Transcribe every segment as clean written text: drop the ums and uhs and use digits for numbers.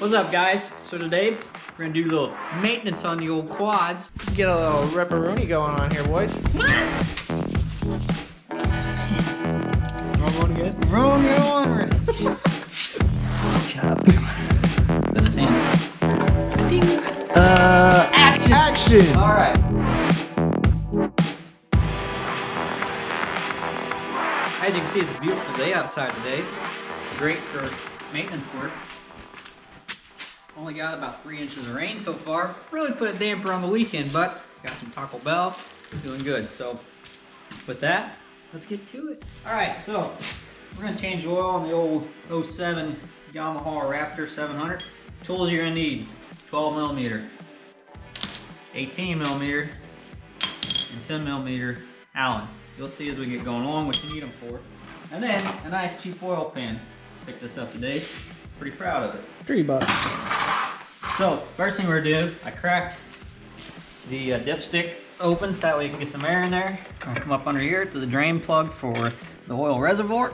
What's up, guys? So today we're gonna do a little maintenance on the old quads. Get a little ripperoonie going on here, boys. Wrong one again? Wrong one, Rich. Shut up. Been his hand. Action! Action! All right. As you can see, it's a beautiful day outside today. Great for maintenance work. Only got about 3 inches of rain so far. Really put a damper on the weekend, but got some Taco Bell. Doing good. So with that, let's get to it. All right, so we're gonna change oil on the old 07 Yamaha Raptor 700. Tools you're gonna need: 12 millimeter, 18 millimeter, and 10 millimeter Allen. You'll see as we get going along what you need them for. And then a nice cheap oil pan. Picked this up today. Pretty proud of it. $3. So first thing we're gonna do, I cracked the dipstick open so that way you can get some air in there. I'll come up under here to the drain plug for the oil reservoir.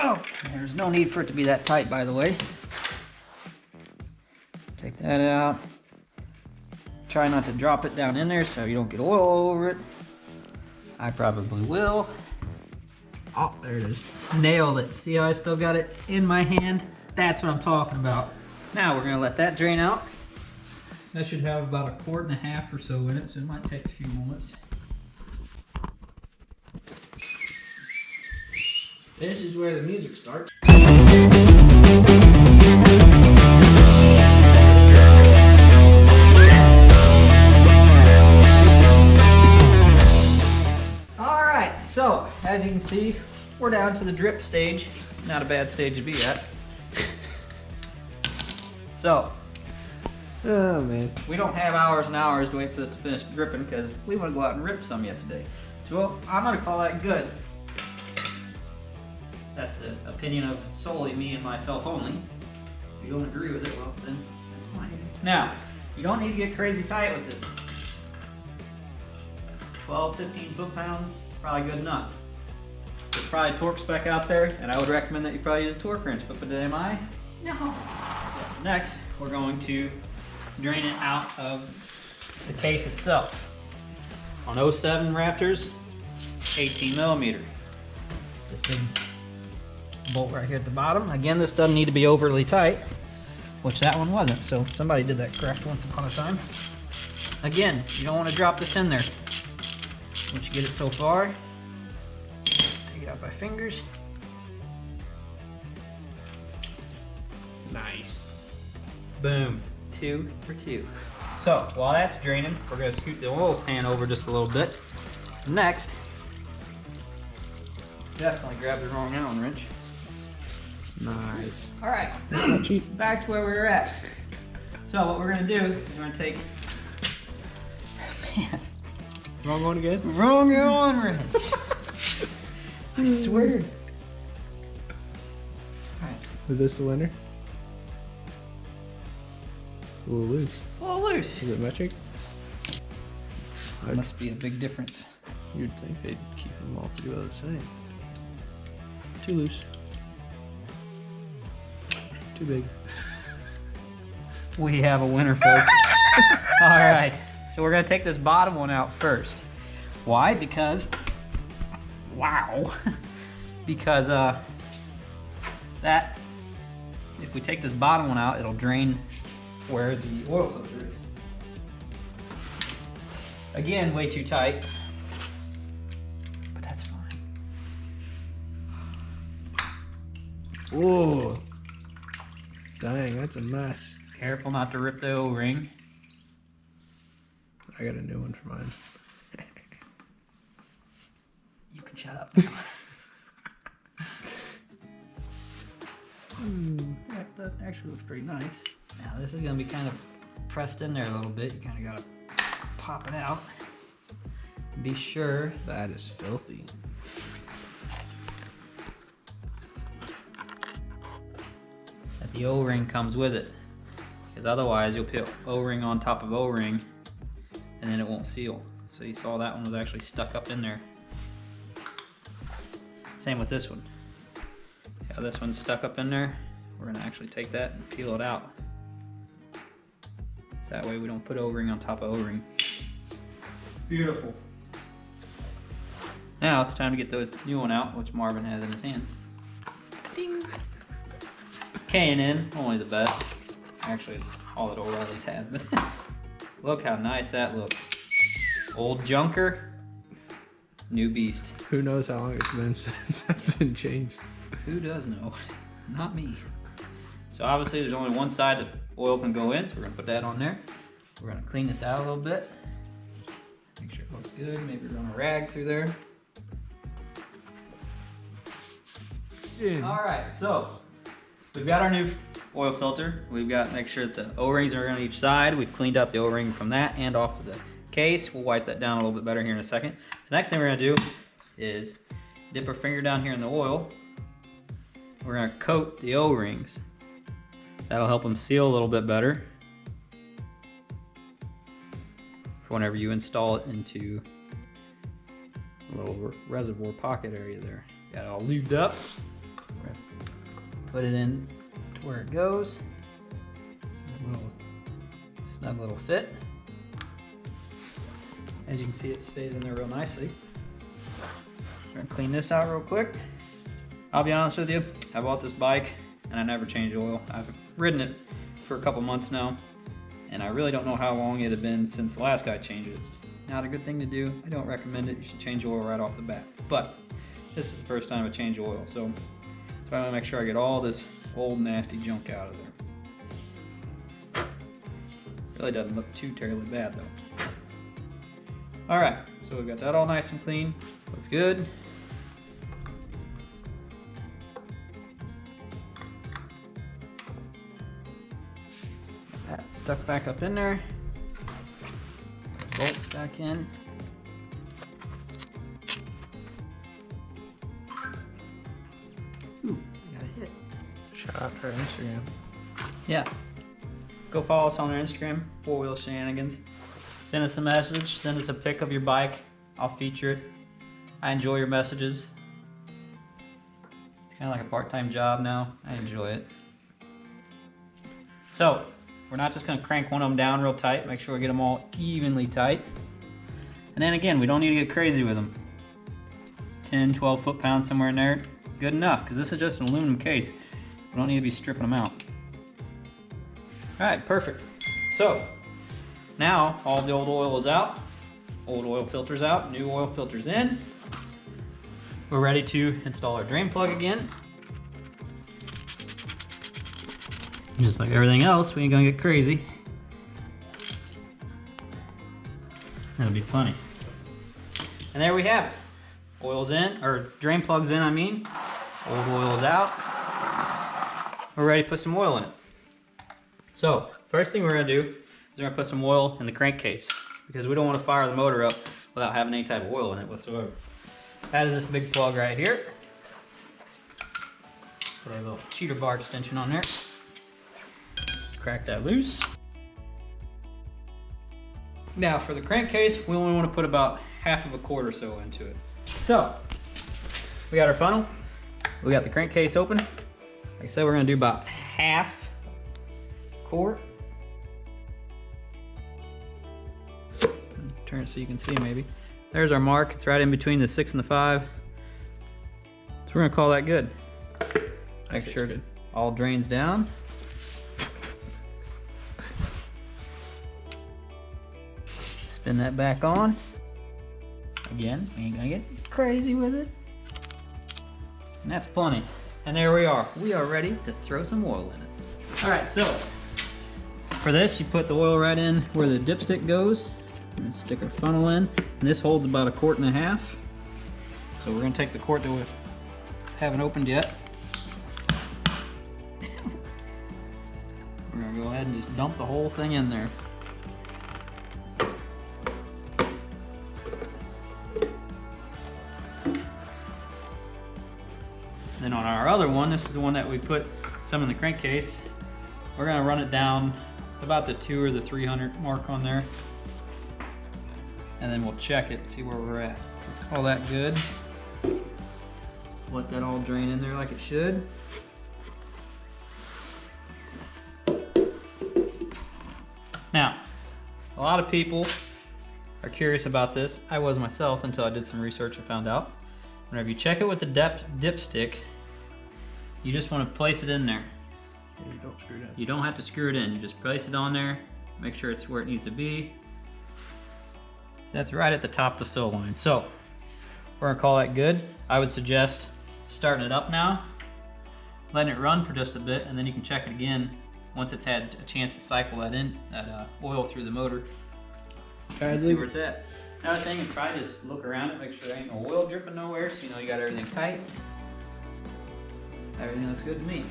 Oh, there's no need for it to be that tight, by the way. Take that out. Try not to drop it down in there so you don't get oil all over it. I probably will. Oh, there it is. Nailed it. See how I still got it in my hand? That's what I'm talking about. Now we're gonna let that drain out. That should have about 1.5 quarts or so in it, so it might take a few moments. This is where the music starts. Alright, so as you can see, we're down to the drip stage. Not a bad stage to be at. So, Oh man. we don't have hours and hours to wait for this to finish dripping because we want to go out and rip some yet today. So I'm going to call that good. That's the opinion of solely me and myself only. If you don't agree with it, well then that's fine. Now, you don't need to get crazy tight with this. 12, 15 foot-pounds, probably good enough. There's probably a torque spec out there, and I would recommend that you probably use a torque wrench, but am I? No. So next, we're going to drain it out of the case itself. On 07 Raptors, 18 millimeter. This big bolt right here at the bottom. Again, this doesn't need to be overly tight, which that one wasn't, so somebody did that correct once upon a time. Again, you don't want to drop this in there. Once you get it so far, take it out by fingers. Nice. Boom, 2 for 2. So while that's draining, we're gonna scoot the oil pan over just a little bit. Next, definitely grab the wrong Allen wrench. Nice. All right, That's not cheap. back to where we were at. So what we're gonna do is we're gonna take, man, Wrong one again? wrong Allen wrench. I swear. All right, Is this the winner? It's a little loose. it's a little loose. Is it metric? There must be a big difference. You'd think they'd keep them all pretty well the same. Too loose. Too big. We have a winner, folks. All right, so we're gonna take this bottom one out first. Why? Because, wow. Because that, if we take this bottom one out, it'll drain where the oil filter is. Again, way too tight, but that's fine. Whoa. Dang, that's a mess. Careful not to rip the O-ring. I got a new one for mine. You can shut up. That actually looks pretty nice. Now this is gonna be kind of pressed in there a little bit. You kind of gotta pop it out. Be sure That is filthy. that the O-ring comes with it, because otherwise you'll put O-ring on top of O-ring and then it won't seal. So you saw that one was actually stuck up in there. Same with this one. See how this one's stuck up in there? we're gonna actually take that and peel it out. So that way we don't put O-ring on top of O-ring. Beautiful. Now it's time to get the new one out, which Marvin has in his hand. Ding. K&N, only the best. Actually, it's all that O'Reilly's had, but look how nice that looks. Old junker, new beast. Who knows how long it's been since that's been changed? Who does know? Not me. So obviously there's only one side that oil can go in, so we're gonna put that on there. We're gonna clean this out a little bit. Make sure it looks good. Maybe run a rag through there. All right, so we've got our new oil filter. We've got to make sure that the O-rings are on each side. We've cleaned out the O-ring from that and off of the case. We'll wipe that down a little bit better here in a second. The next thing we're gonna do is dip our finger down here in the oil. We're gonna coat the O-rings. That'll help them seal a little bit better for whenever you install it into a little reservoir pocket area there. Got it all lubed up. We're gonna put it in to where it goes. A little snug little fit. As you can see, it stays in there real nicely. We're gonna clean this out real quick. I'll be honest with you, I bought this bike and I never changed oil. I've ridden it for a couple months now, and I really don't know how long it had been since the last guy changed it. Not a good thing to do. I don't recommend it. You should change oil right off the bat. But this is the first time I changed oil, so I want to make sure I get all this old nasty junk out of there. Really doesn't look too terribly bad though. All right, so we've got that all nice and clean. Looks good. That stuck back up in there. Bolts back in. Ooh, I got a hit. Shout out to our Instagram. Yeah. Go follow us on our Instagram, 4-Wheel Shenanigans. Send us a message, send us a pic of your bike. I'll feature it. I enjoy your messages. It's kind of like a part-time job now. I enjoy it. So, we're not just gonna crank one of them down real tight, make sure we get them all evenly tight. And then again, we don't need to get crazy with them. 10, 12 foot-pounds somewhere in there, good enough, because this is just an aluminum case. We don't need to be stripping them out. All right, perfect. So, now all the old oil is out, old oil filter's out, new oil filter's in. We're ready to install our drain plug again. Just like everything else, we ain't gonna get crazy. That'll be funny. And there we have it. Oil's in, or drain plug's in, I mean. Old oil's out. We're ready to put some oil in it. So, first thing we're gonna do is we're gonna put some oil in the crankcase, because we don't wanna fire the motor up without having any type of oil in it whatsoever. That is this big plug right here. Put a little cheater bar extension on there. Crack that loose. Now for the crankcase, we only want to put about half of a quart or so into it. So, we got our funnel, we got the crankcase open. Like I said, we're going to do about half quart. Turn it so you can see maybe. There's our mark, it's right in between the 6 and the 5. So we're going to call that good. Make sure it all drains down. Spin that back on. Again, we ain't gonna get crazy with it. And that's plenty. And there we are. We are ready to throw some oil in it. All right, so for this, you put the oil right in where the dipstick goes. We're gonna stick our funnel in. And this holds about 1.5 quarts. So we're gonna take the quart that we haven't opened yet. We're gonna go ahead and just dump the whole thing in there. Then on our other one, this is the one that we put some in the crankcase, we're gonna run it down about the 200 or the 300 mark on there. And then we'll check it, see where we're at. Let's call that good. Let that all drain in there like it should. A lot of people are curious about this. I was myself until I did some research and found out. Whenever you check it with the dipstick, you just want to place it in there. Yeah, you don't screw it in. You don't have to screw it in. You just place it on there, make sure it's where it needs to be. So that's right at the top of the fill line. So we're gonna call that good. I would suggest starting it up now, letting it run for just a bit, and then you can check it again once it's had a chance to cycle that oil through the motor. And see where it's at. Another thing is try to just look around it, make sure there ain't no oil dripping nowhere, so you know you got everything tight. Everything looks good to me.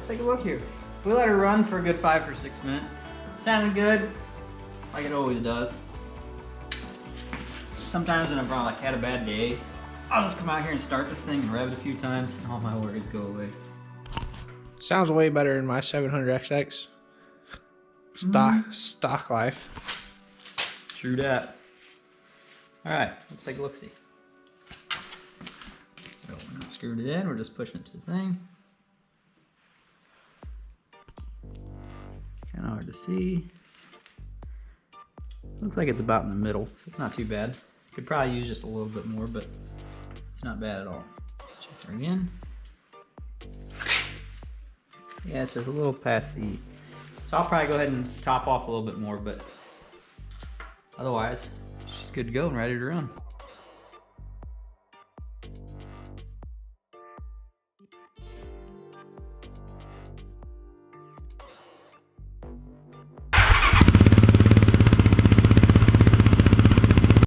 Take a look here. We let her run for a good 5 or 6 minutes. Sounded good, like it always does. Sometimes when I've had a bad day, I'll just come out here and start this thing and rev it a few times and all my worries go away. Sounds way better than my 700XX. Stock life. True that. Alright, let's take a look-see. So we're not screwed it in, we're just pushing it to the thing. Kind of hard to see. Looks like it's about in the middle, so it's not too bad. Could probably use just a little bit more, but it's not bad at all. Check her again. Yeah, it's just a little past the. So I'll probably go ahead and top off a little bit more, but otherwise, she's good to go and ready to run.